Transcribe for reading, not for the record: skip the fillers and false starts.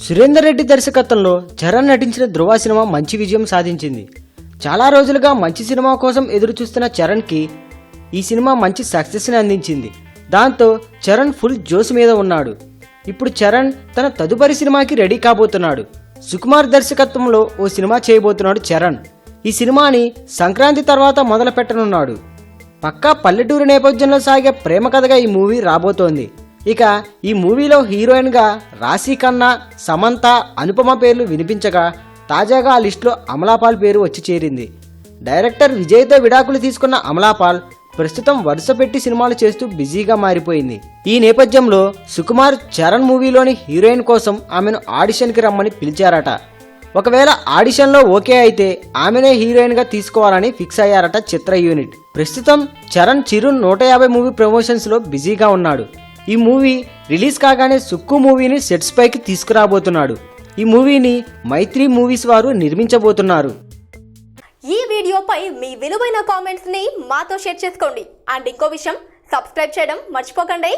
సురేందర్ రెడ్డి దర్శకత్వంలో చరణ్ నటించిన ధృవ సినిమా మంచి విజయం సాధించింది. చాలా రోజులుగా మంచి సినిమా కోసం ఎదురు చూస్తున్న చరణ్కి ఈ సినిమా మంచి సక్సెస్ని అందించింది. దాంతో చరణ్ ఫుల్ జోస్ మీద ఉన్నాడు. ఇప్పుడు చరణ్ తన తదుపరి సినిమాకి రెడీ కాబోతున్నాడు. సుకుమార్ దర్శకత్వంలో ఓ సినిమా చేయబోతున్నాడు చరణ్. ఈ సినిమాని సంక్రాంతి తర్వాత మొదలు పెట్టనున్నాడు. పక్కా పల్లెటూరు నేపథ్యంలో సాగే ప్రేమ కథగా ఈ మూవీ రాబోతోంది. ఇక ఈ మూవీలో హీరోయిన్గా రాశి ఖన్నా, సమంత, అనుపమ పేర్లు వినిపించగా తాజాగా ఆ లిస్టులో అమలాపాల్ పేరు వచ్చి చేరింది. డైరెక్టర్ విజయ్తో విడాకులు తీసుకున్న అమలాపాల్ ప్రస్తుతం వరుస పెట్టి సినిమాలు చేస్తూ బిజీగా మారిపోయింది. ఈ నేపథ్యంలో సుకుమార్ చరణ్ మూవీలోని హీరోయిన్ కోసం ఆమెను ఆడిషన్కి రమ్మని పిలిచారట. ఒకవేళ ఆడిషన్లో ఓకే అయితే ఆమెనే హీరోయిన్గా తీసుకోవాలని ఫిక్స్ అయ్యారట చిత్ర యూనిట్. ప్రస్తుతం చరణ్ చిరు 150 మూవీ ప్రమోషన్స్లో బిజీగా ఉన్నాడు. ఈ మూవీ రిలీజ్ కాగానే సుక్కు మూవీని సెట్స్ పైకి తీసుకురాబోతున్నాడు. ఈ మూవీని మైత్రి మూవీస్ వారు నిర్మించబోతున్నారు. ఈ వీడియోపై మీ విలువైన కామెంట్స్ ని మాతో షేర్ చేసుకోండి. అండ్ ఇంకో విషయం, సబ్స్క్రైబ్ చేయడం మర్చిపోకండి.